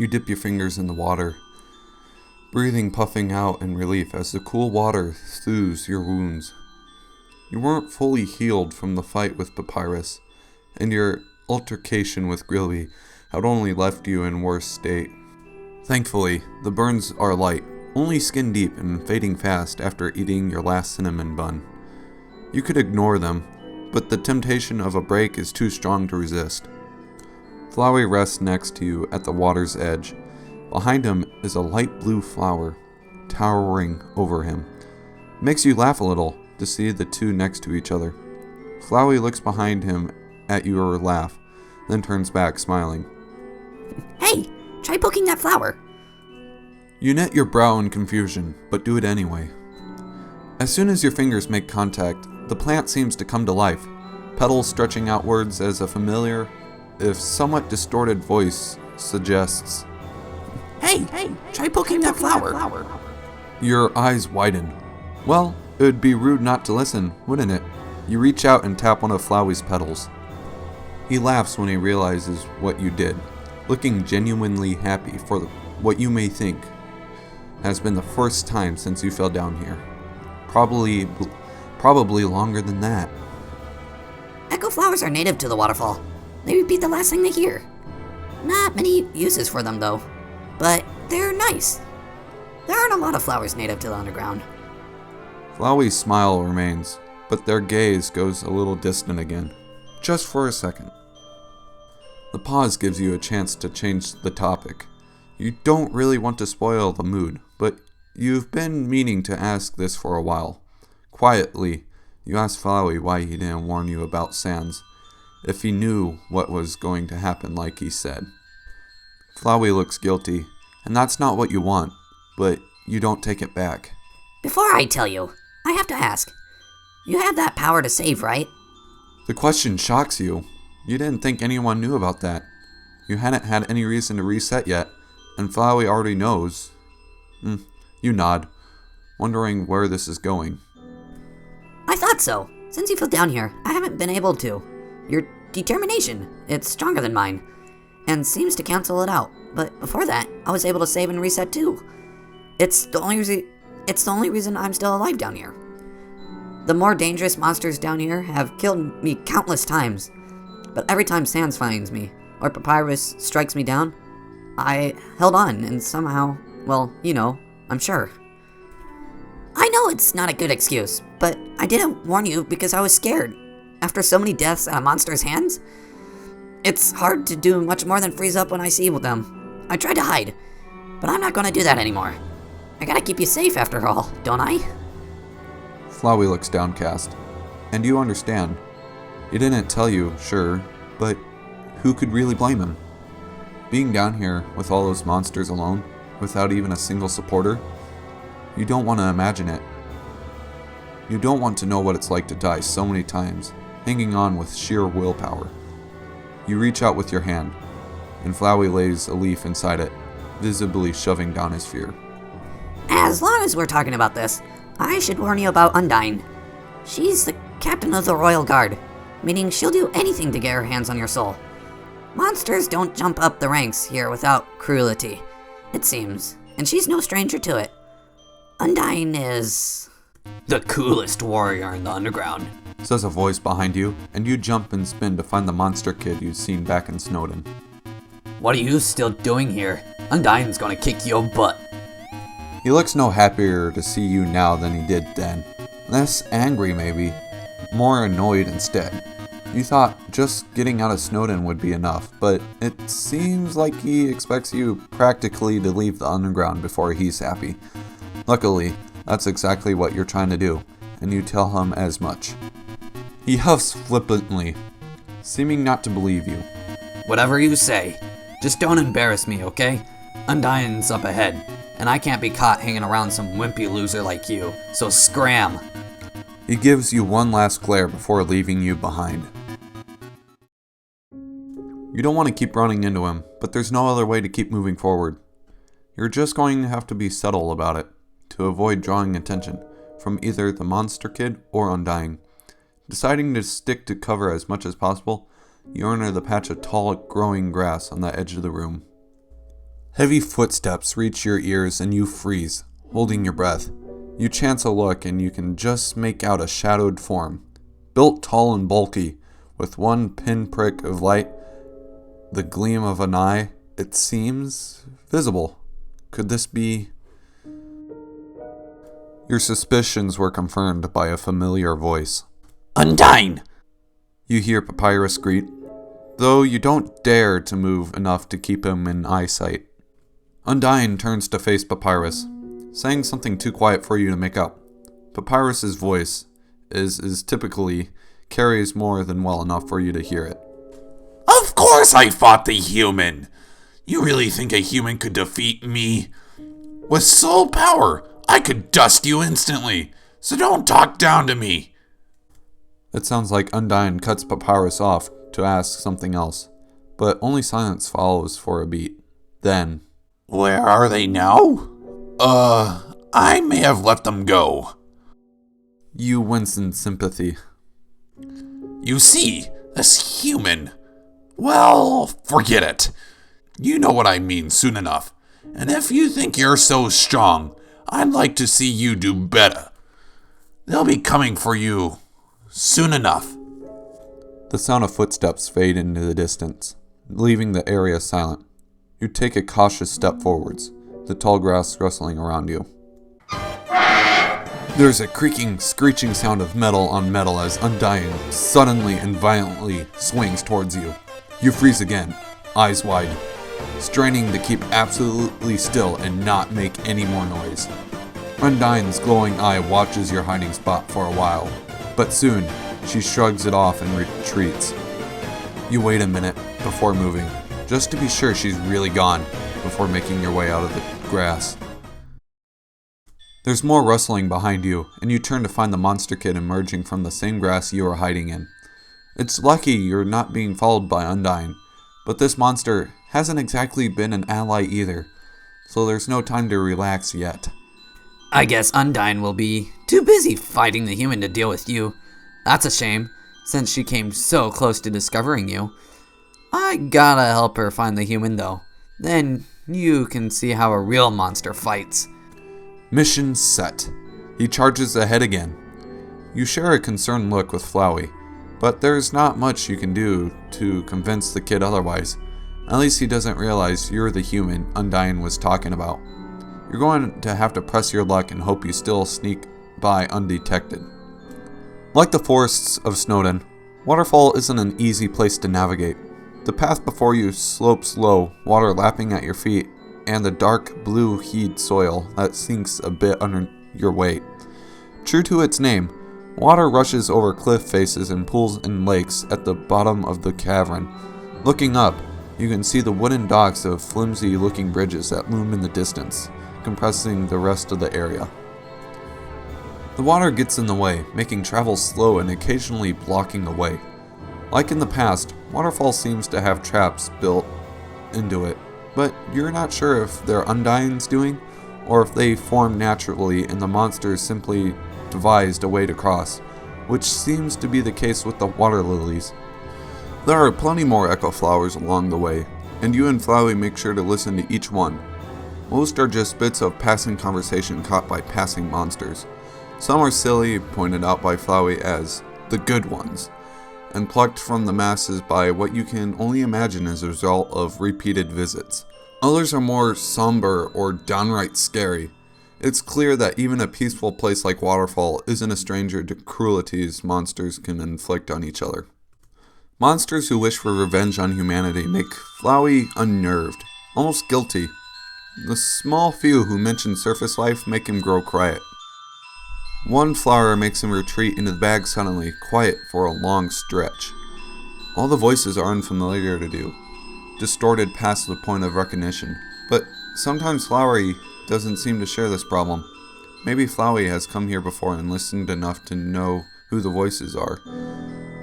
You dip your fingers in the water, breathing puffing out in relief as the cool water soothes your wounds. You weren't fully healed from the fight with Papyrus, and your altercation with Grilby had only left you in worse state. Thankfully, the burns are light, only skin deep and fading fast after eating your last cinnamon bun. You could ignore them, but the temptation of a break is too strong to resist. Flowey rests next to you at the water's edge. Behind him is a light blue flower, towering over him. It makes you laugh a little to see the two next to each other. Flowey looks behind him at your laugh, then turns back, smiling. Hey, try poking that flower. You knit your brow in confusion, but do it anyway. As soon as your fingers make contact, the plant seems to come to life, petals stretching outwards as a familiar, if somewhat distorted voice suggests, Hey, try poking that flower. Your eyes widen. Well, it would be rude not to listen, wouldn't it? You reach out and tap one of Flowey's petals. He laughs when he realizes what you did, looking genuinely happy for what you may think has been the first time since you fell down here. Probably longer than that. Echo flowers are native to the waterfall. They would be the last thing they hear. Not many uses for them though, but they're nice. There aren't a lot of flowers native to the underground. Flowey's smile remains, but their gaze goes a little distant again, just for a second. The pause gives you a chance to change the topic. You don't really want to spoil the mood, but you've been meaning to ask this for a while. Quietly, you ask Flowey why he didn't warn you about Sans, if he knew what was going to happen like he said. Flowey looks guilty, and that's not what you want, but you don't take it back. Before I tell you, I have to ask. You have that power to save, right? The question shocks you. You didn't think anyone knew about that. You hadn't had any reason to reset yet, and Flowey already knows. You nod, wondering where this is going. I thought so. Since you fell down here, I haven't been able to. Your determination, it's stronger than mine, and seems to cancel it out. But before that, I was able to save and reset too. It's the only reason I'm still alive down here. The more dangerous monsters down here have killed me countless times, but every time Sans finds me, or Papyrus strikes me down, I held on, and somehow, well, I'm sure. I know it's not a good excuse, but I didn't warn you because I was scared. After so many deaths at a monster's hands, it's hard to do much more than freeze up when I see them. I tried to hide, but I'm not going to do that anymore. I gotta keep you safe after all, don't I? Flowey looks downcast, and you understand. He didn't tell you, sure, but who could really blame him? Being down here with all those monsters alone, without even a single supporter, you don't want to imagine it. You don't want to know what it's like to die so many times, hanging on with sheer willpower. You reach out with your hand, and Flowey lays a leaf inside it, visibly shoving down his fear. As long as we're talking about this, I should warn you about Undyne. She's the captain of the Royal Guard, meaning she'll do anything to get her hands on your soul. Monsters don't jump up the ranks here without cruelty, it seems, and she's no stranger to it. Undyne is the coolest warrior in the underground, says a voice behind you, and you jump and spin to find the monster kid you'd seen back in Snowden. What are you still doing here? Undyne's gonna kick your butt. He looks no happier to see you now than he did then. Less angry maybe, more annoyed instead. You thought just getting out of Snowden would be enough, but it seems like he expects you practically to leave the underground before he's happy. Luckily, that's exactly what you're trying to do, and you tell him as much. He huffs flippantly, seeming not to believe you. Whatever you say, just don't embarrass me, okay? Undyne's up ahead, and I can't be caught hanging around some wimpy loser like you, so scram! He gives you one last glare before leaving you behind. You don't want to keep running into him, but there's no other way to keep moving forward. You're just going to have to be subtle about it, to avoid drawing attention from either the monster kid or Undyne. Deciding to stick to cover as much as possible, you enter the patch of tall, growing grass on the edge of the room. Heavy footsteps reach your ears and you freeze, holding your breath. You chance a look and you can just make out a shadowed form. Built tall and bulky, with one pinprick of light, the gleam of an eye, it seems visible. Could this be... Your suspicions were confirmed by a familiar voice. Undyne! You hear Papyrus greet, though you don't dare to move enough to keep him in eyesight. Undyne turns to face Papyrus, saying something too quiet for you to make out. Papyrus's voice is typically carries more than well enough for you to hear it. Of course I fought the human! You really think a human could defeat me? With soul power, I could dust you instantly, so don't talk down to me. It sounds like Undyne cuts Papyrus off to ask something else, but only silence follows for a beat. Then, where are they now? I may have let them go. You wince in sympathy. You see, this human... Well, forget it. You know what I mean soon enough. And if you think you're so strong, I'd like to see you do better. They'll be coming for you soon enough. The sound of footsteps fade into the distance, leaving the area silent. You take a cautious step forwards, the tall grass rustling around you. There's a creaking, screeching sound of metal on metal as Undyne suddenly and violently swings towards you. You freeze again, eyes wide, straining to keep absolutely still and not make any more noise. Undyne's glowing eye watches your hiding spot for a while, but soon she shrugs it off and retreats. You wait a minute before moving, just to be sure she's really gone, before making your way out of the grass. There's more rustling behind you, and you turn to find the monster kid emerging from the same grass you are hiding in. It's lucky you're not being followed by Undyne, but this monster hasn't exactly been an ally either, so there's no time to relax yet. I guess Undyne will be too busy fighting the human to deal with you. That's a shame, since she came so close to discovering you. I gotta help her find the human though. Then you can see how a real monster fights. Mission set. He charges ahead again. You share a concerned look with Flowey, but there's not much you can do to convince the kid otherwise. At least he doesn't realize you're the human Undyne was talking about. You're going to have to press your luck and hope you still sneak by undetected. Like the forests of Snowdon, Waterfall isn't an easy place to navigate. The path before you slopes low, water lapping at your feet, and the dark blue heat soil that sinks a bit under your weight. True to its name, water rushes over cliff faces and pools and lakes at the bottom of the cavern. Looking up, you can see the wooden docks of flimsy-looking bridges that loom in the distance, compressing the rest of the area. The water gets in the way, making travel slow and occasionally blocking the way. Like in the past, Waterfall seems to have traps built into it, but you're not sure if they're Undyne's doing, or if they formed naturally and the monsters simply devised a way to cross, which seems to be the case with the water lilies. There are plenty more echo flowers along the way, and you and Flowey make sure to listen to each one. Most are just bits of passing conversation caught by passing monsters. Some are silly, pointed out by Flowey as the good ones, and plucked from the masses by what you can only imagine as a result of repeated visits. Others are more somber or downright scary. It's clear that even a peaceful place like Waterfall isn't a stranger to cruelties monsters can inflict on each other. Monsters who wish for revenge on humanity make Flowey unnerved, almost guilty. The small few who mention surface life make him grow quiet. One flower makes him retreat into the bag suddenly, quiet for a long stretch. All the voices are unfamiliar to you, distorted past the point of recognition, but sometimes Flowey doesn't seem to share this problem. Maybe Flowey has come here before and listened enough to know who the voices are.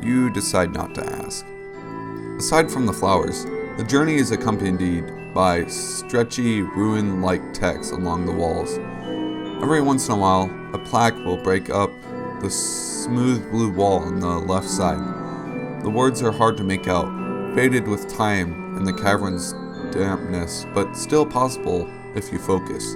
You decide not to ask. Aside from the flowers, the journey is accompanied by stretchy, ruin-like text along the walls. Every once in a while, a plaque will break up the smooth blue wall on the left side. The words are hard to make out, faded with time and the cavern's dampness, but still possible if you focus.